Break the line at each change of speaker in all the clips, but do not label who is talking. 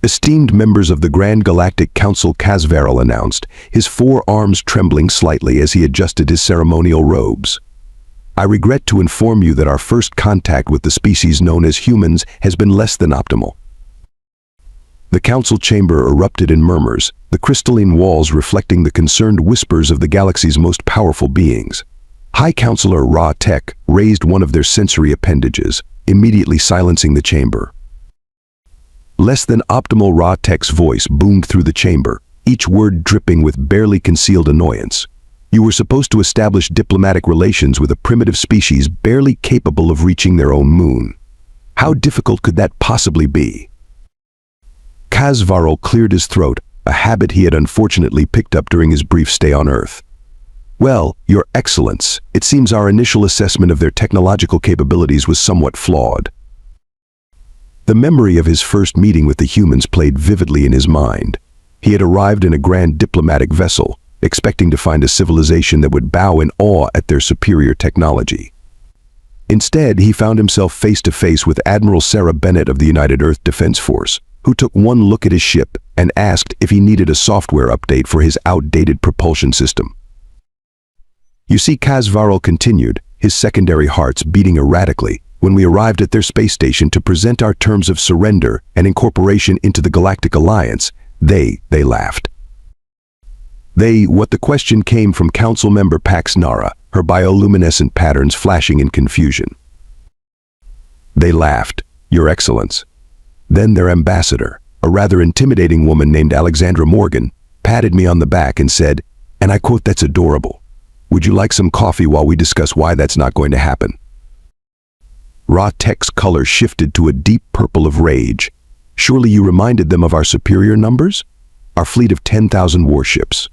Esteemed members of the Grand Galactic Council, Casvarel announced, his 4 arms trembling slightly as he adjusted his ceremonial robes. I regret to inform you that our first contact with the species known as humans has been less than optimal. The council chamber erupted in murmurs, the crystalline walls reflecting the concerned whispers of the galaxy's most powerful beings. High Counselor Ra Tech raised one of their sensory appendages, immediately silencing the chamber. Less than optimal Ra Tech's voice boomed through the chamber, each word dripping with barely concealed annoyance. You were supposed to establish diplomatic relations with a primitive species barely capable of reaching their own moon. How difficult could that possibly be? Casvarel cleared his throat, a habit he had unfortunately picked up during his brief stay on Earth. Well, Your Excellence, it seems our initial assessment of their technological capabilities was somewhat flawed. The memory of his first meeting with the humans played vividly in his mind. He had arrived in a grand diplomatic vessel, expecting to find a civilization that would bow in awe at their superior technology. Instead, he found himself face to face with Admiral Sarah Bennett of the United Earth Defense Force, who took one look at his ship and asked if he needed a software update for his outdated propulsion system. You see, Casvarel continued, his secondary hearts beating erratically, when we arrived at their space station to present our terms of surrender and incorporation into the Galactic Alliance, they laughed. What the question came from Council Member Pax Nara, her bioluminescent patterns flashing in confusion. They laughed, Your Excellence. Then their ambassador, a rather intimidating woman named Alexandra Morgan, patted me on the back and said, and I quote, "That's adorable. Would you like some coffee while we discuss why that's not going to happen?" Ra Tech's color shifted to a deep purple of rage. Surely you reminded them of our superior numbers? Our fleet of 10,000 warships.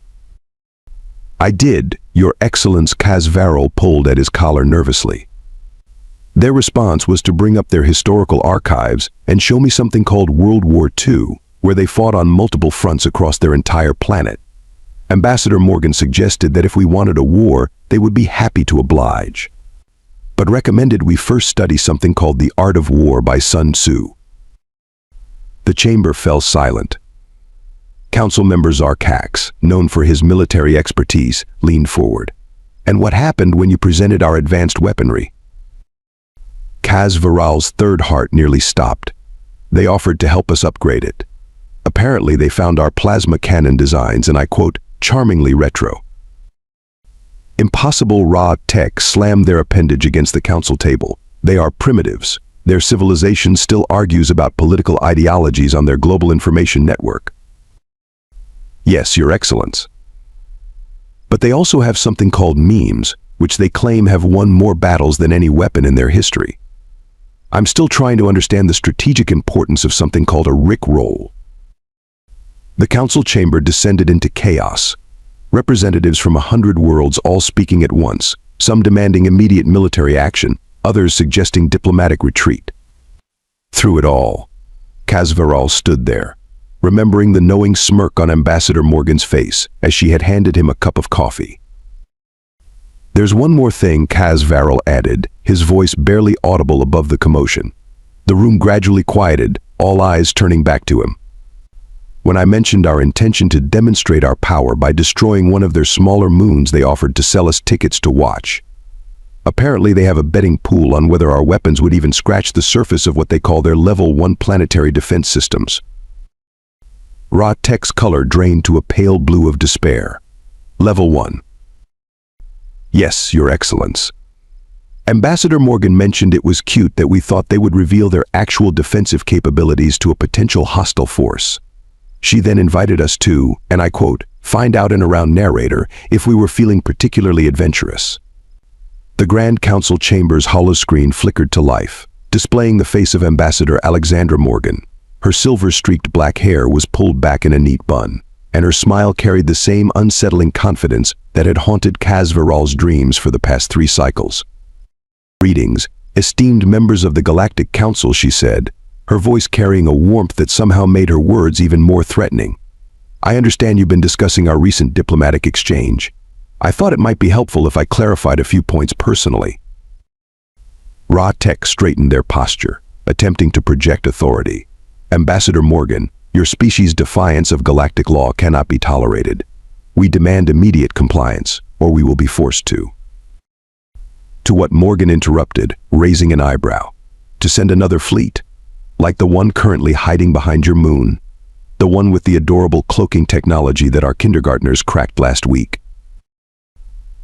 I did, Your Excellence. Casvarel pulled at his collar nervously. Their response was to bring up their historical archives and show me something called World War II, where they fought on multiple fronts across their entire planet. Ambassador Morgan suggested that if we wanted a war, they would be happy to oblige, but recommended we first study something called The Art of War by Sun Tzu. The chamber fell silent. Council member Zarkax, known for his military expertise, leaned forward. And what happened when you presented our advanced weaponry? Casvarel's third heart nearly stopped. They offered to help us upgrade it. Apparently they found our plasma cannon designs, and I quote, charmingly retro. Impossible. Ra Tech slammed their appendage against the council table. They are primitives. Their civilization still argues about political ideologies on their global information network. Yes, Your Excellence. But they also have something called memes, which they claim have won more battles than any weapon in their history. I'm still trying to understand the strategic importance of something called a Rickroll. The council chamber descended into chaos. Representatives from 100 worlds all speaking at once, some demanding immediate military action, others suggesting diplomatic retreat. Through it all, Casvarel stood there, remembering the knowing smirk on Ambassador Morgan's face as she had handed him a cup of coffee. There's one more thing, Casvarel added, his voice barely audible above the commotion. The room gradually quieted, all eyes turning back to him. When I mentioned our intention to demonstrate our power by destroying one of their smaller moons, they offered to sell us tickets to watch. Apparently they have a betting pool on whether our weapons would even scratch the surface of what they call their Level 1 planetary defense systems. Ra Tech's color drained to a pale blue of despair. Level 1. Yes, Your Excellence. Ambassador Morgan mentioned it was cute that we thought they would reveal their actual defensive capabilities to a potential hostile force. She then invited us to, and I quote, find out and around narrator if we were feeling particularly adventurous. The Grand Council chamber's holoscreen flickered to life, displaying the face of Ambassador Alexandra Morgan. Her silver-streaked black hair was pulled back in a neat bun, and her smile carried the same unsettling confidence that had haunted Casvarel's dreams for the past 3 cycles. Greetings, esteemed members of the Galactic Council, she said, her voice carrying a warmth that somehow made her words even more threatening. I understand you've been discussing our recent diplomatic exchange. I thought it might be helpful if I clarified a few points personally. Ra Tech straightened their posture, attempting to project authority. Ambassador Morgan, Your species' defiance of galactic law cannot be tolerated. We demand immediate compliance, or we will be forced to. To what Morgan interrupted, raising an eyebrow. To send another fleet, like the one currently hiding behind your moon, the one with the adorable cloaking technology that our kindergartners cracked last week.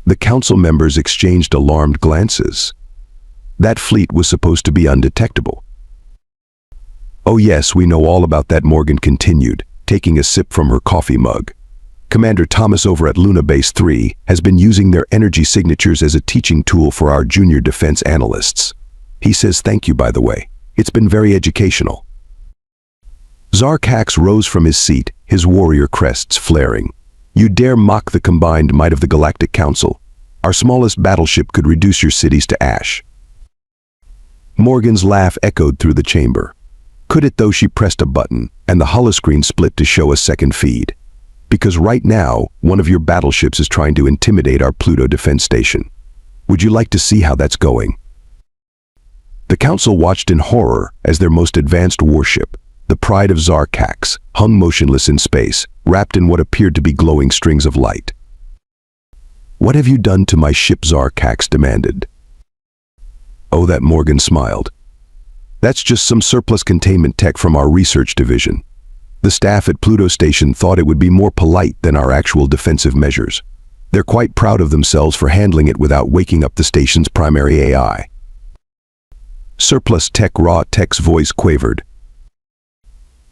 The council members exchanged alarmed glances. That fleet was supposed to be undetectable. Oh yes, we know all about that, Morgan continued, taking a sip from her coffee mug. Commander Thomas over at Luna Base 3 has been using their energy signatures as a teaching tool for our junior defense analysts. He says thank you, by the way. It's been very educational. Zarkax rose from his seat, his warrior crests flaring. You dare mock the combined might of the Galactic Council? Our smallest battleship could reduce your cities to ash. Morgan's laugh echoed through the chamber. Could it though? She pressed a button, and the holoscreen split to show a second feed. Because right now, one of your battleships is trying to intimidate our Pluto defense station. Would you like to see how that's going? The Council watched in horror as their most advanced warship, the Pride of Zarkax, hung motionless in space, wrapped in what appeared to be glowing strings of light. What have you done to my ship? Zarkax demanded. Oh, that Morgan smiled. That's just some surplus containment tech from our research division. The staff at Pluto Station thought it would be more polite than our actual defensive measures. They're quite proud of themselves for handling it without waking up the station's primary AI. Surplus tech? Raw Tech's voice quavered.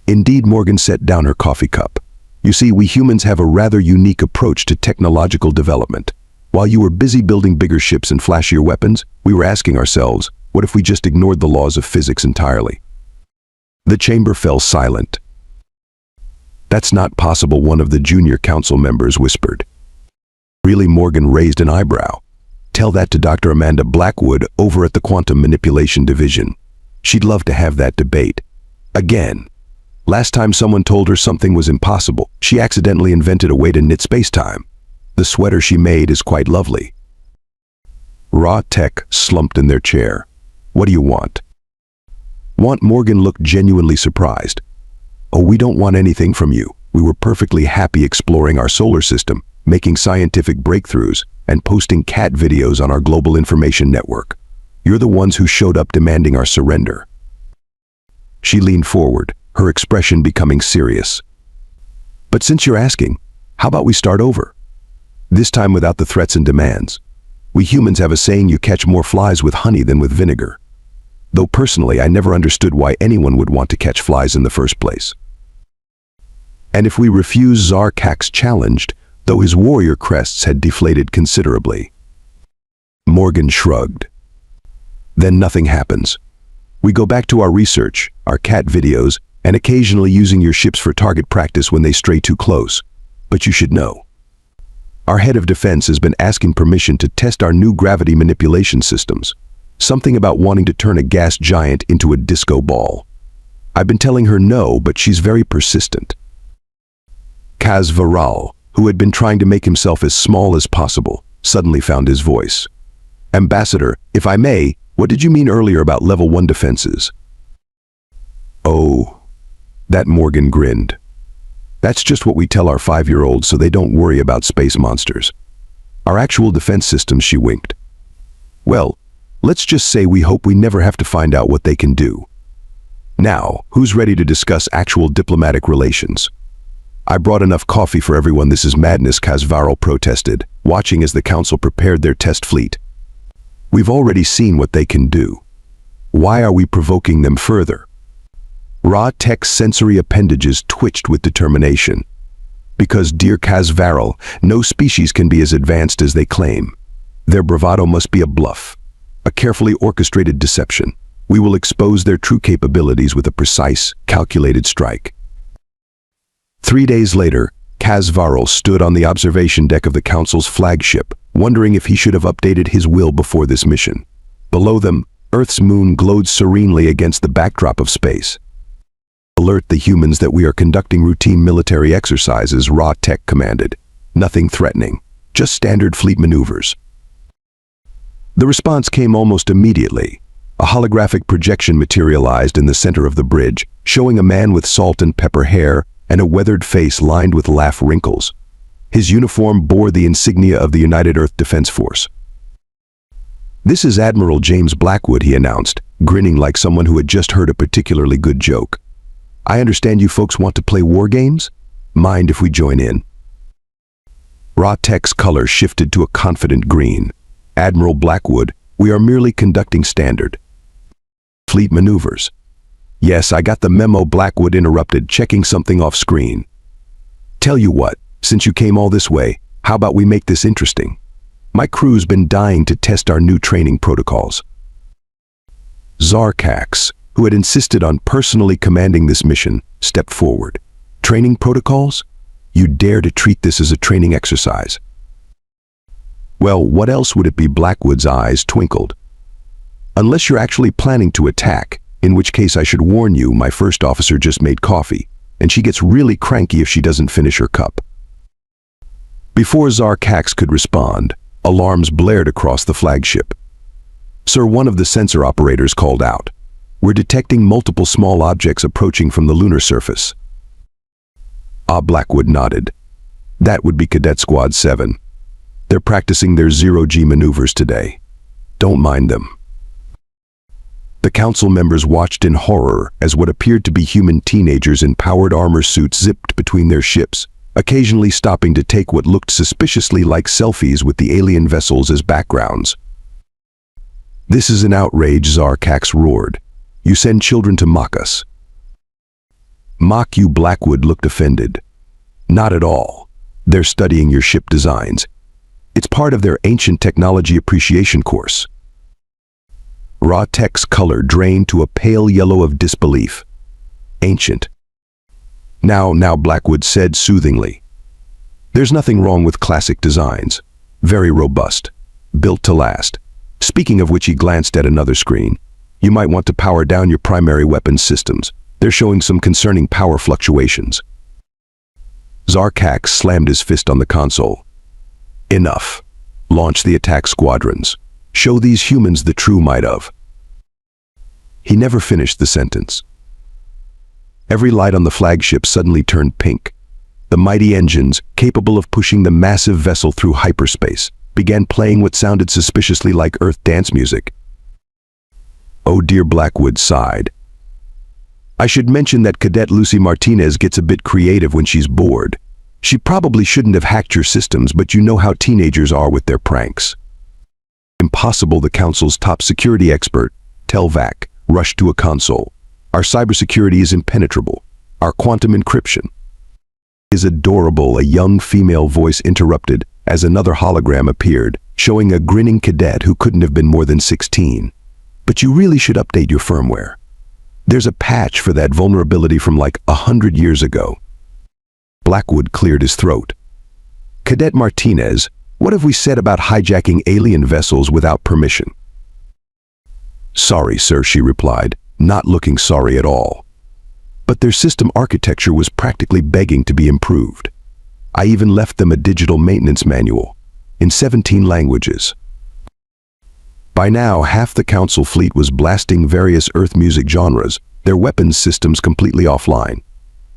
Indeed, Morgan set down her coffee cup. You see, we humans have a rather unique approach to technological development. While you were busy building bigger ships and flashier weapons, we were asking ourselves, what if we just ignored the laws of physics entirely? The chamber fell silent. That's not possible, one of the junior council members whispered. Really? Morgan raised an eyebrow. Tell that to Dr. Amanda Blackwood over at the Quantum Manipulation Division. She'd love to have that debate. Again. Last time someone told her something was impossible, she accidentally invented a way to knit space-time. The sweater she made is quite lovely. Raw Tech slumped in their chair. What do you want? Want? Morgan looked genuinely surprised. Oh, we don't want anything from you. We were perfectly happy exploring our solar system, making scientific breakthroughs, and posting cat videos on our global information network. You're the ones who showed up demanding our surrender. She leaned forward, her expression becoming serious. But since you're asking, how about we start over? This time without the threats and demands. We humans have a saying, you catch more flies with honey than with vinegar. Though personally, I never understood why anyone would want to catch flies in the first place. And if we refuse, Zarkax challenged, though his warrior crests had deflated considerably. Morgan shrugged. Then nothing happens. We go back to our research, our cat videos, and occasionally using your ships for target practice when they stray too close. But you should know. Our head of defense has been asking permission to test our new gravity manipulation systems. Something about wanting to turn a gas giant into a disco ball. I've been telling her no, but she's very persistent. Kaz Varal, who had been trying to make himself as small as possible, suddenly found his voice. Ambassador, if I may, what did you mean earlier about level 1 defenses? Oh, that Morgan grinned. That's just what we tell our 5-year-olds so they don't worry about space monsters. Our actual defense systems, she winked. Well, let's just say we hope we never have to find out what they can do. Now, who's ready to discuss actual diplomatic relations? I brought enough coffee for everyone. This is madness, Kazvarl protested, watching as the council prepared their test fleet. We've already seen what they can do. Why are we provoking them further? Raw Tech's sensory appendages twitched with determination. Because, dear Kazvarl, no species can be as advanced as they claim. Their bravado must be a bluff, a carefully orchestrated deception. We will expose their true capabilities with a precise, calculated strike. 3 days later, Kazvarl stood on the observation deck of the Council's flagship, wondering if he should have updated his will before this mission. Below them, Earth's moon glowed serenely against the backdrop of space. Alert the humans that we are conducting routine military exercises, Raw Tech commanded. Nothing threatening, just standard fleet maneuvers. The response came almost immediately. A holographic projection materialized in the center of the bridge, showing a man with salt and pepper hair and a weathered face lined with laugh wrinkles. His uniform bore the insignia of the United Earth Defense Force. "This is Admiral James Blackwood," he announced, grinning like someone who had just heard a particularly good joke. "I understand you folks want to play war games? Mind if we join in?" Ra-Tech's color shifted to a confident green. "Admiral Blackwood, we are merely conducting standard fleet maneuvers." "Yes, I got the memo," Blackwood interrupted, checking something off screen. "Tell you what, since you came all this way, how about we make this interesting? My crew's been dying to test our new training protocols." Zarkax, who had insisted on personally commanding this mission, stepped forward. "Training protocols? You dare to treat this as a training exercise?" "Well, what else would it be?" Blackwood's eyes twinkled. "Unless you're actually planning to attack, in which case I should warn you, my first officer just made coffee, and she gets really cranky if she doesn't finish her cup." Before Zarkax could respond, alarms blared across the flagship. "Sir," one of the sensor operators called out, "we're detecting multiple small objects approaching from the lunar surface." Blackwood nodded. "That would be Cadet Squad 7. They're practicing their zero-G maneuvers today. Don't mind them." The council members watched in horror as what appeared to be human teenagers in powered armor suits zipped between their ships, occasionally stopping to take what looked suspiciously like selfies with the alien vessels as backgrounds. "This is an outrage," Zarkax roared. "You send children to mock us." "Mock you?" Blackwood looked offended. "Not at all. They're studying your ship designs. It's part of their ancient technology appreciation course." Ra-Tech's color drained to a pale yellow of disbelief. "Ancient. Now," Blackwood said soothingly. "There's nothing wrong with classic designs. Very robust. Built to last. Speaking of which," he glanced at another screen, "you might want to power down your primary weapons systems. They're showing some concerning power fluctuations." Zarkax slammed his fist on the console. "Enough. Launch the attack squadrons. Show these humans the true might of." He never finished the sentence. Every light on the flagship suddenly turned pink. The mighty engines, capable of pushing the massive vessel through hyperspace, began playing what sounded suspiciously like Earth dance music. "Oh dear," Blackwood sighed. "I should mention that Cadet Lucy Martinez gets a bit creative when she's bored. She probably shouldn't have hacked your systems, but you know how teenagers are with their pranks." "Impossible," the council's top security expert, Telvac, rushed to a console. "Our cybersecurity is impenetrable. Our quantum encryption is adorable," a young female voice interrupted as another hologram appeared, showing a grinning cadet who couldn't have been more than 16. "But you really should update your firmware. There's a patch for that vulnerability from like 100 years ago." Blackwood cleared his throat. "Cadet Martinez, what have we said about hijacking alien vessels without permission?" "Sorry, sir," she replied, not looking sorry at all. "But their system architecture was practically begging to be improved. I even left them a digital maintenance manual, in 17 languages." By now, half the council fleet was blasting various Earth music genres, their weapons systems completely offline.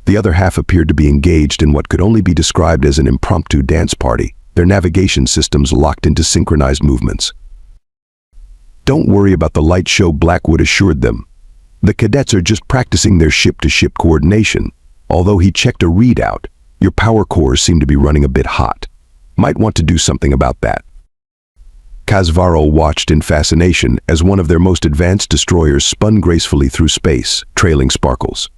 The other half appeared to be engaged in what could only be described as an impromptu dance party, their navigation systems locked into synchronized movements. "Don't worry about the light show," Blackwood assured them. "The cadets are just practicing their ship-to-ship coordination. Although," he checked a readout, "your power cores seem to be running a bit hot. Might want to do something about that." Casvaro watched in fascination as one of their most advanced destroyers spun gracefully through space, trailing sparkles.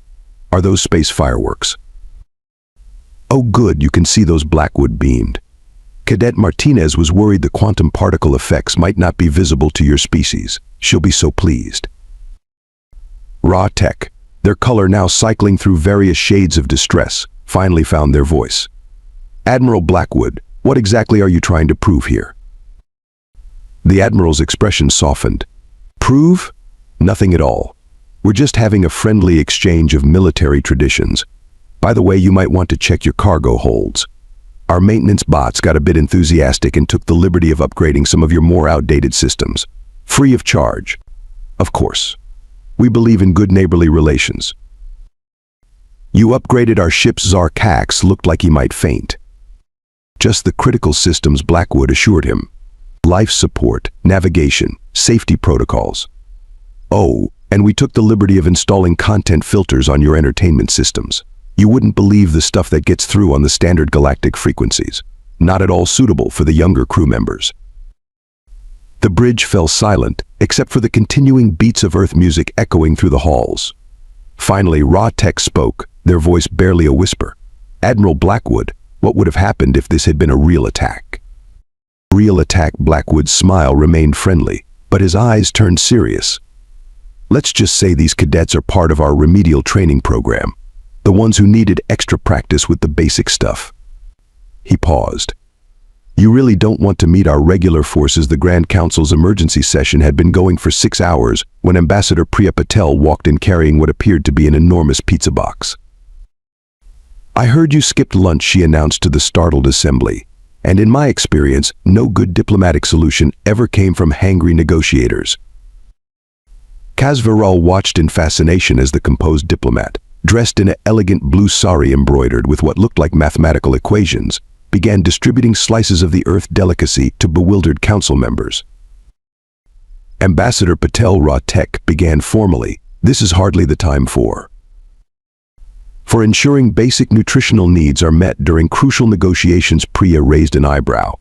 "Are those space fireworks?" "Oh good," you can see those, Blackwood beamed. "Cadet Martinez was worried the quantum particle effects might not be visible to your species. She'll be so pleased." Ra-Tech, their color now cycling through various shades of distress, finally found their voice. "Admiral Blackwood, what exactly are you trying to prove here?" The Admiral's expression softened. "Prove? Nothing at all. We're just having a friendly exchange of military traditions. By the way, you might want to check your cargo holds. Our maintenance bots got a bit enthusiastic and took the liberty of upgrading some of your more outdated systems. Free of charge." Of course. We believe in good neighborly relations. You upgraded our ship's Zarkax looked like he might faint. Just the critical systems, Blackwood assured him. Life support, navigation, safety protocols. Oh, and we took the liberty of installing content filters on your entertainment systems. You wouldn't believe the stuff that gets through on the standard galactic frequencies. Not at all suitable for the younger crew members. The bridge fell silent, except for the continuing beats of Earth music echoing through the halls. Finally, Raw Tech spoke, their voice barely a whisper. Admiral Blackwood, what would have happened if this had been a real attack? Real attack. Blackwood's smile remained friendly, but his eyes turned serious. Let's just say these cadets are part of our remedial training program, the ones who needed extra practice with the basic stuff. He paused. You really don't want to meet our regular forces. The Grand Council's emergency session had been going for 6 hours when Ambassador Priya Patel walked in carrying what appeared to be an enormous pizza box. I heard you skipped lunch, she announced to the startled assembly. And in my experience, no good diplomatic solution ever came from hangry negotiators. Kasviral watched in fascination as the composed diplomat, dressed in an elegant blue sari embroidered with what looked like mathematical equations, began distributing slices of the Earth delicacy to bewildered council members. Ambassador Patel Raw Tech began formally, this is hardly the time for ensuring basic nutritional needs are met during crucial negotiations. Priya raised an eyebrow.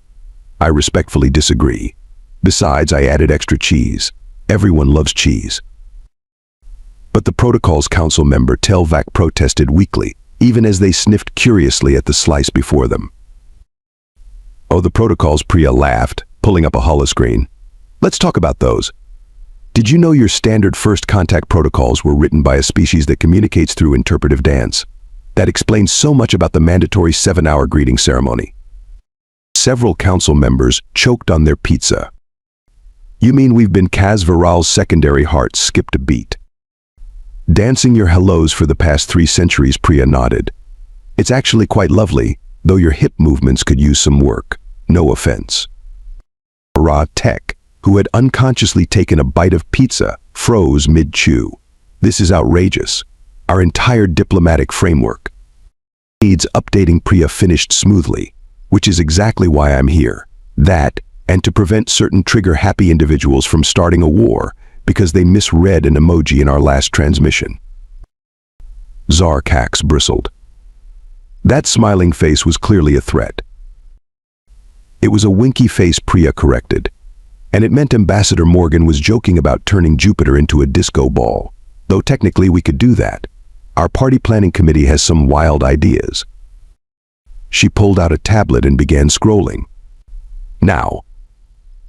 I respectfully disagree. Besides, I added extra cheese. Everyone loves cheese. But the Protocols Council member Telvac protested weakly, even as they sniffed curiously at the slice before them. Oh, the protocols, Priya laughed, pulling up a holoscreen. Let's talk about those. Did you know your standard first contact protocols were written by a species that communicates through interpretive dance? That explains so much about the mandatory 7-hour greeting ceremony. Several council members choked on their pizza. You mean we've been Kasviral's secondary hearts skipped a beat? Dancing your hellos for the past 3 centuries, Priya nodded. It's actually quite lovely, though your hip movements could use some work. No offense. Raw Tech, who had unconsciously taken a bite of pizza, froze mid-chew. This is outrageous. Our entire diplomatic framework needs updating. Priya finished smoothly, which is exactly why I'm here. That, and to prevent certain trigger-happy individuals from starting a war because they misread an emoji in our last transmission. Zarkax bristled. That smiling face was clearly a threat. It was a winky face, Priya corrected, and it meant Ambassador Morgan was joking about turning Jupiter into a disco ball, though technically we could do that. Our party planning committee has some wild ideas. She pulled out a tablet and began scrolling. Now,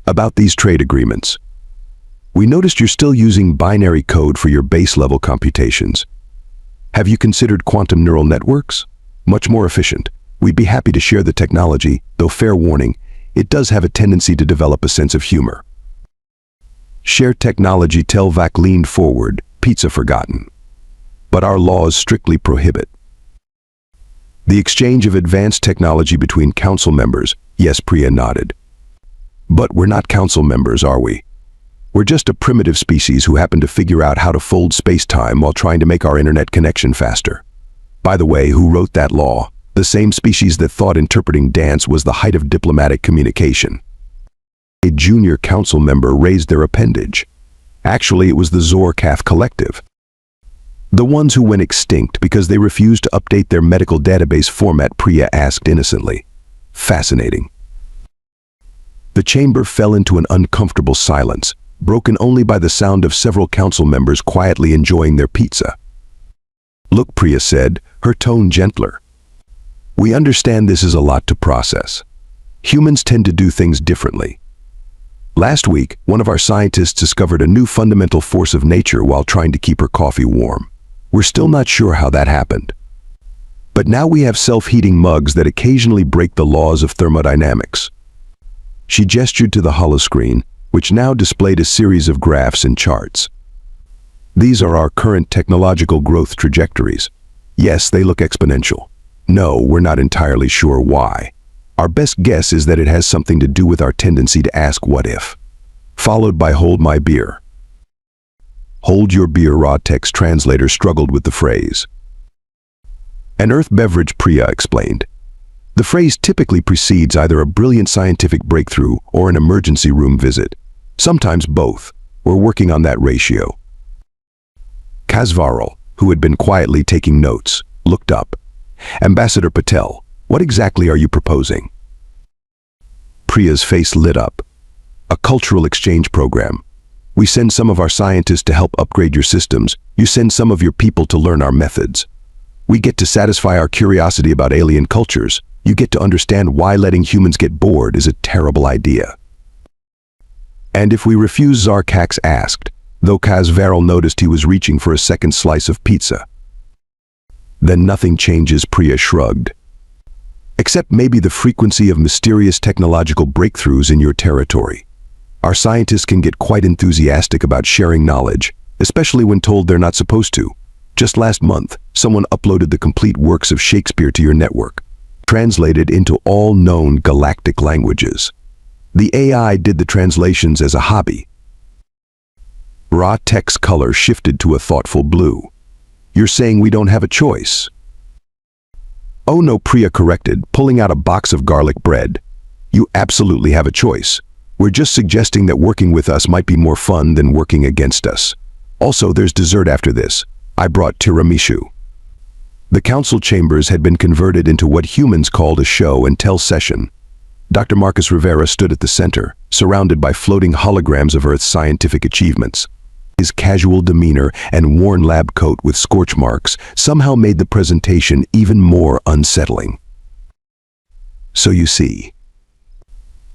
about these trade agreements. We noticed you're still using binary code for your base-level computations. Have you considered quantum neural networks? Much more efficient. We'd be happy to share the technology, though fair warning, it does have a tendency to develop a sense of humor. Share technology. Telvac leaned forward, pizza forgotten. But our laws strictly prohibit the exchange of advanced technology between council members. Yes, Priya nodded. But we're not council members, are we? We're just a primitive species who happen to figure out how to fold space-time while trying to make our internet connection faster. By the way, who wrote that law? The same species that thought interpreting dance was the height of diplomatic communication. A junior council member raised their appendage. Actually, it was the Zorkath Collective. The ones who went extinct because they refused to update their medical database format, Priya asked innocently. Fascinating. The chamber fell into an uncomfortable silence, broken only by the sound of several council members quietly enjoying their pizza. Look, Priya said, her tone gentler. We understand this is a lot to process. Humans tend to do things differently. Last week, one of our scientists discovered a new fundamental force of nature while trying to keep her coffee warm. We're still not sure how that happened. But now we have self-heating mugs that occasionally break the laws of thermodynamics. She gestured to the holoscreen, which now displayed a series of graphs and charts. These are our current technological growth trajectories. Yes, they look exponential. No, we're not entirely sure why. Our best guess is that it has something to do with our tendency to ask what if, followed by hold my beer. Hold your beer, raw text translator struggled with the phrase. An earth beverage, Priya explained. The phrase typically precedes either a brilliant scientific breakthrough or an emergency room visit. Sometimes both. We're working on that ratio. Kasvaral, who had been quietly taking notes, looked up. Ambassador Patel, what exactly are you proposing? Priya's face lit up. A cultural exchange program. We send some of our scientists to help upgrade your systems. You send some of your people to learn our methods. We get to satisfy our curiosity about alien cultures. You get to understand why letting humans get bored is a terrible idea. And if we refuse, Zarkax asked, though Kasvaral noticed he was reaching for a second slice of pizza. Then nothing changes, Priya shrugged. Except maybe the frequency of mysterious technological breakthroughs in your territory. Our scientists can get quite enthusiastic about sharing knowledge, especially when told they're not supposed to. Just last month, someone uploaded the complete works of Shakespeare to your network, translated into all known galactic languages. The AI did the translations as a hobby. Raw text color shifted to a thoughtful blue. You're saying we don't have a choice? Oh no, Priya corrected, pulling out a box of garlic bread. You absolutely have a choice. We're just suggesting that working with us might be more fun than working against us. Also, there's dessert after this. I brought tiramisu. The council chambers had been converted into what humans called a show and tell session. Dr. Marcus Rivera stood at the center, surrounded by floating holograms of Earth's scientific achievements. His casual demeanor and worn lab coat with scorch marks somehow made the presentation even more unsettling. So you see,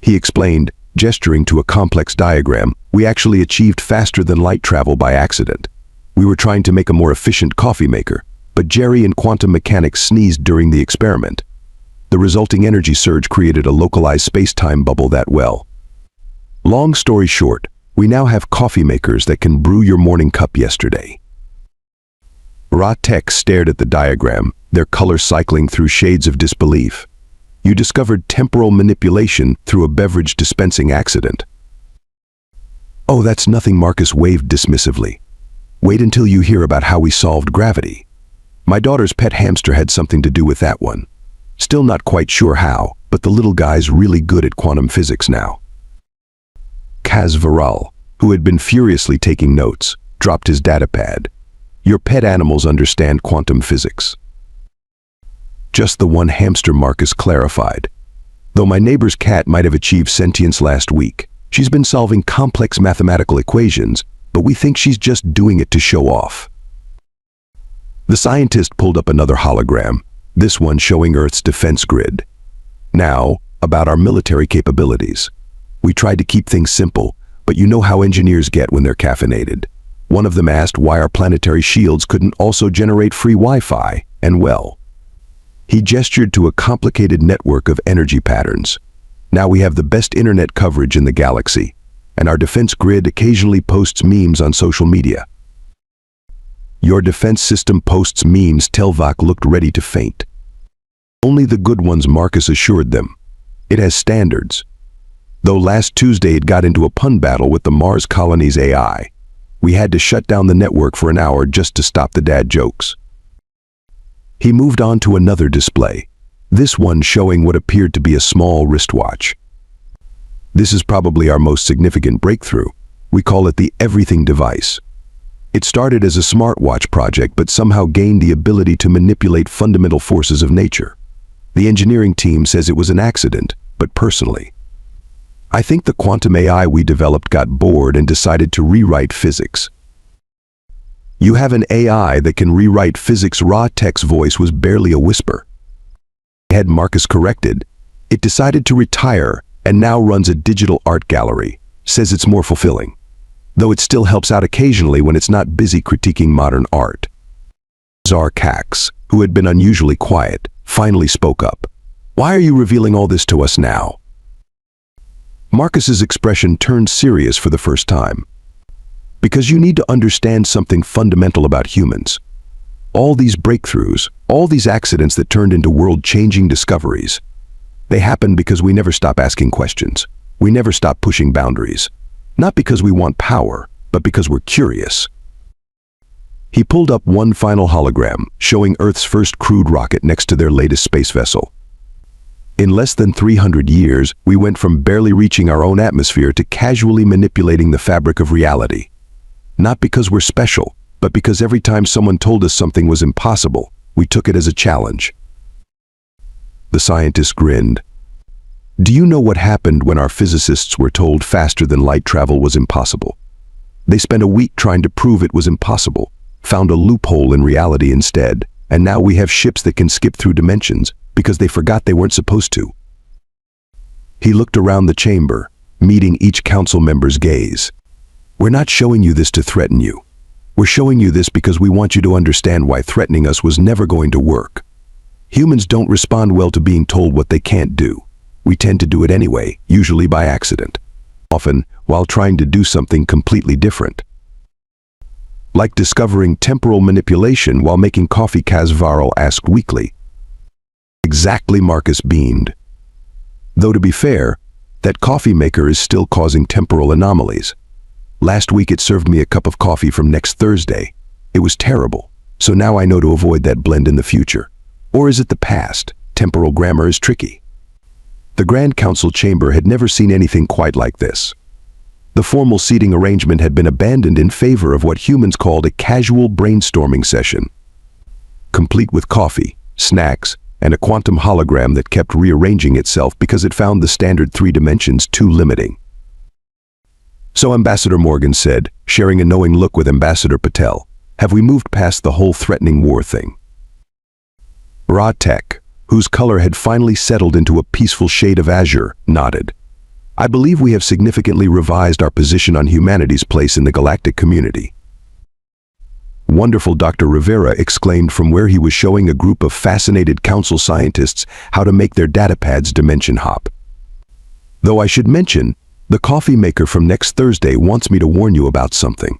he explained, gesturing to a complex diagram, we actually achieved faster than light travel by accident. We were trying to make a more efficient coffee maker, but Jerry and quantum mechanics sneezed during the experiment. The resulting energy surge created a localized space-time bubble that well. Long story short, we now have coffee makers that can brew your morning cup yesterday. Ra-Tech stared at the diagram, their color cycling through shades of disbelief. You discovered temporal manipulation through a beverage dispensing accident. Oh, that's nothing, Marcus waved dismissively. Wait until you hear about how we solved gravity. My daughter's pet hamster had something to do with that one. Still not quite sure how, but the little guy's really good at quantum physics now. Kasvaral, who had been furiously taking notes, dropped his datapad. Your pet animals understand quantum physics. Just the one hamster, Marcus clarified. Though my neighbor's cat might have achieved sentience last week, she's been solving complex mathematical equations, but we think she's just doing it to show off. The scientist pulled up another hologram, this one showing Earth's defense grid. Now, about our military capabilities. We tried to keep things simple, but you know how engineers get when they're caffeinated. One of them asked why our planetary shields couldn't also generate free Wi-Fi, and well, he gestured to a complicated network of energy patterns. Now we have the best internet coverage in the galaxy, and our defense grid occasionally posts memes on social media. Your defense system posts memes, Telvak looked ready to faint. Only the good ones, Marcus assured them. It has standards. Though last Tuesday it got into a pun battle with the Mars colony's AI. We had to shut down the network for an hour just to stop the dad jokes. He moved on to another display, this one showing what appeared to be a small wristwatch. This is probably our most significant breakthrough. We call it the everything device. It started as a smartwatch project but somehow gained the ability to manipulate fundamental forces of nature. The engineering team says it was an accident, but personally, I think the quantum AI we developed got bored and decided to rewrite physics. You have an AI that can rewrite physics. Ra-Tech's voice was barely a whisper. Had Marcus corrected, it decided to retire and now runs a digital art gallery, says it's more fulfilling. Though it still helps out occasionally when it's not busy critiquing modern art. Zarkax, who had been unusually quiet, finally spoke up. Why are you revealing all this to us now? Marcus's expression turned serious for the first time. Because you need to understand something fundamental about humans. All these breakthroughs, all these accidents that turned into world-changing discoveries, they happen because we never stop asking questions. We never stop pushing boundaries. Not because we want power, but because we're curious. He pulled up one final hologram, showing Earth's first crewed rocket next to their latest space vessel. In less than 300 years, we went from barely reaching our own atmosphere to casually manipulating the fabric of reality. Not because we're special, but because every time someone told us something was impossible, we took it as a challenge. The scientist grinned. Do you know what happened when our physicists were told faster than light travel was impossible? They spent a week trying to prove it was impossible, found a loophole in reality instead, and now we have ships that can skip through dimensions because they forgot they weren't supposed to. He looked around the chamber, meeting each council member's gaze. We're not showing you this to threaten you. We're showing you this because we want you to understand why threatening us was never going to work. Humans don't respond well to being told what they can't do. We tend to do it anyway, usually by accident. Often, while trying to do something completely different. Like discovering temporal manipulation while making coffee, Casvarl asked weakly. Exactly, Marcus beamed. Though to be fair, that coffee maker is still causing temporal anomalies. Last week it served me a cup of coffee from next Thursday. It was terrible, so now I know to avoid that blend in the future. Or is it the past? Temporal grammar is tricky. The Grand Council chamber had never seen anything quite like this. The formal seating arrangement had been abandoned in favor of what humans called a casual brainstorming session, complete with coffee, snacks, and a quantum hologram that kept rearranging itself because it found the standard 3 dimensions too limiting. So Ambassador Morgan said, sharing a knowing look with Ambassador Patel, have we moved past the whole threatening war thing? Ra-Tech, whose color had finally settled into a peaceful shade of azure, nodded. I believe we have significantly revised our position on humanity's place in the galactic community. Wonderful, Dr. Rivera exclaimed from where he was showing a group of fascinated council scientists how to make their datapads dimension hop. Though I should mention, the coffee maker from next Thursday wants me to warn you about something.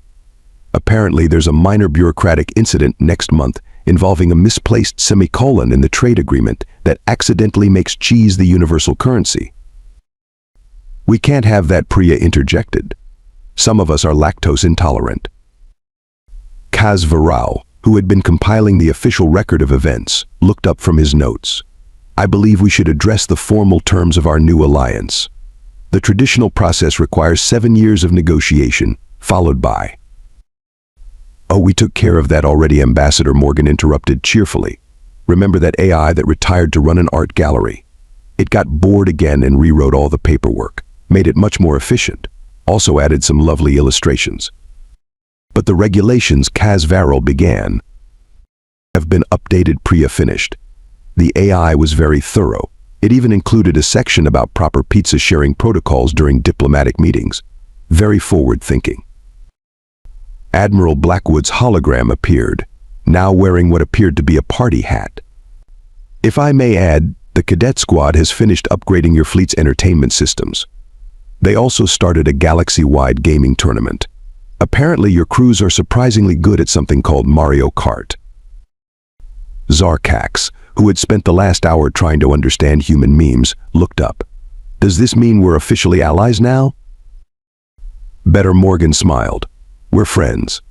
Apparently there's a minor bureaucratic incident next month involving a misplaced semicolon in the trade agreement that accidentally makes cheese the universal currency. We can't have that, Priya interjected. Some of us are lactose intolerant. Casvarl, who had been compiling the official record of events, looked up from his notes. I believe we should address the formal terms of our new alliance. The traditional process requires 7 years of negotiation, followed by... Oh, we took care of that already, Ambassador Morgan interrupted cheerfully. Remember that AI that retired to run an art gallery? It got bored again and rewrote all the paperwork, made it much more efficient, also added some lovely illustrations. But the regulations, Casvarl began, have been updated, Priya finished. The AI was very thorough. It even included a section about proper pizza sharing protocols during diplomatic meetings. Very forward-thinking. Admiral Blackwood's hologram appeared, now wearing what appeared to be a party hat. If I may add, the cadet squad has finished upgrading your fleet's entertainment systems. They also started a galaxy-wide gaming tournament. Apparently your crews are surprisingly good at something called Mario Kart. Zarkax, who had spent the last hour trying to understand human memes, looked up. Does this mean we're officially allies now? Better Morgan smiled. We're friends.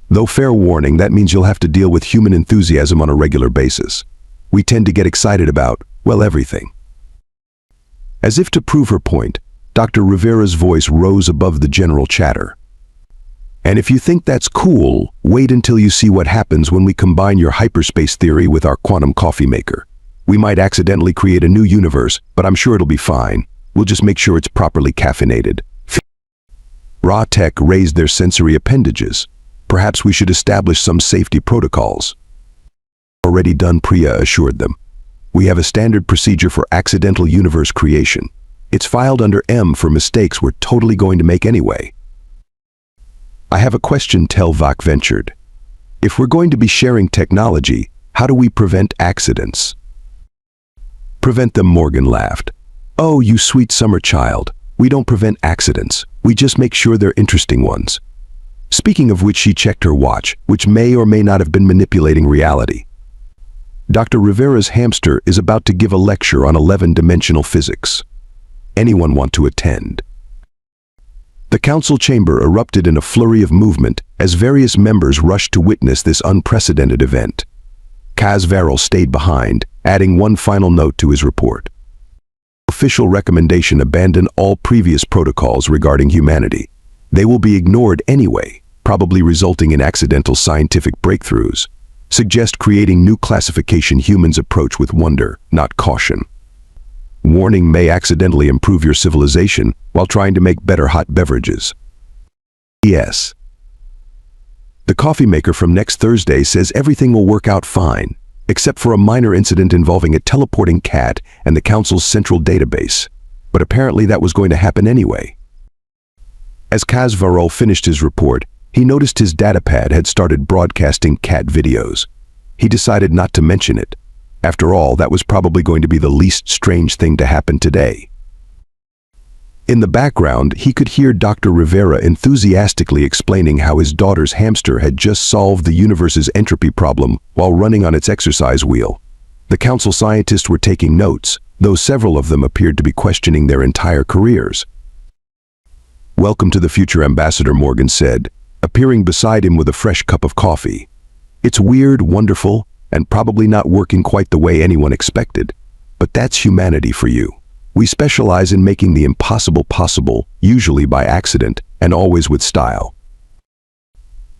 Though fair warning, that means you'll have to deal with human enthusiasm on a regular basis. We tend to get excited about, well, everything. As if to prove her point, Dr. Rivera's voice rose above the general chatter. And if you think that's cool, wait until you see what happens when we combine your hyperspace theory with our quantum coffee maker. We might accidentally create a new universe, but I'm sure it'll be fine. We'll just make sure it's properly caffeinated. Ra-Tech raised their sensory appendages. Perhaps we should establish some safety protocols. Already done, Priya assured them. We have a standard procedure for accidental universe creation. It's filed under M for mistakes we're totally going to make anyway. I have a question, Telvak ventured. If we're going to be sharing technology, how do we prevent accidents? Prevent them, Morgan laughed. Oh, you sweet summer child. We don't prevent accidents. We just make sure they're interesting ones. Speaking of which, she checked her watch, which may or may not have been manipulating reality. Dr. Rivera's hamster is about to give a lecture on 11-dimensional physics. Anyone want to attend? The council chamber erupted in a flurry of movement as various members rushed to witness this unprecedented event. Casvarel stayed behind, adding one final note to his report. Official recommendation: abandon all previous protocols regarding humanity. They will be ignored anyway, probably resulting in accidental scientific breakthroughs. Suggest creating new classification: humans approach with wonder, not caution. Warning: may accidentally improve your civilization while trying to make better hot beverages. Yes. The coffee maker from next Thursday says everything will work out fine, except for a minor incident involving a teleporting cat and the council's central database. But apparently that was going to happen anyway. As Casvarel finished his report, he noticed his datapad had started broadcasting cat videos. He decided not to mention it. After all, that was probably going to be the least strange thing to happen today. In the background, he could hear Dr. Rivera enthusiastically explaining how his daughter's hamster had just solved the universe's entropy problem while running on its exercise wheel. The council scientists were taking notes, though several of them appeared to be questioning their entire careers. "Welcome to the future, Ambassador," Morgan said, appearing beside him with a fresh cup of coffee. "It's weird, wonderful, and probably not working quite the way anyone expected. But that's humanity for you. We specialize in making the impossible possible, usually by accident, and always with style."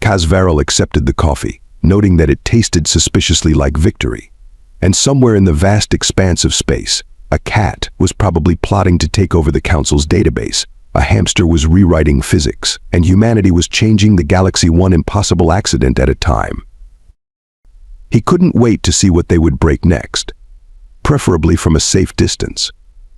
Casvarel accepted the coffee, noting that it tasted suspiciously like victory. And somewhere in the vast expanse of space, a cat was probably plotting to take over the council's database, a hamster was rewriting physics, and humanity was changing the galaxy one impossible accident at a time. He couldn't wait to see what they would break next, preferably from a safe distance.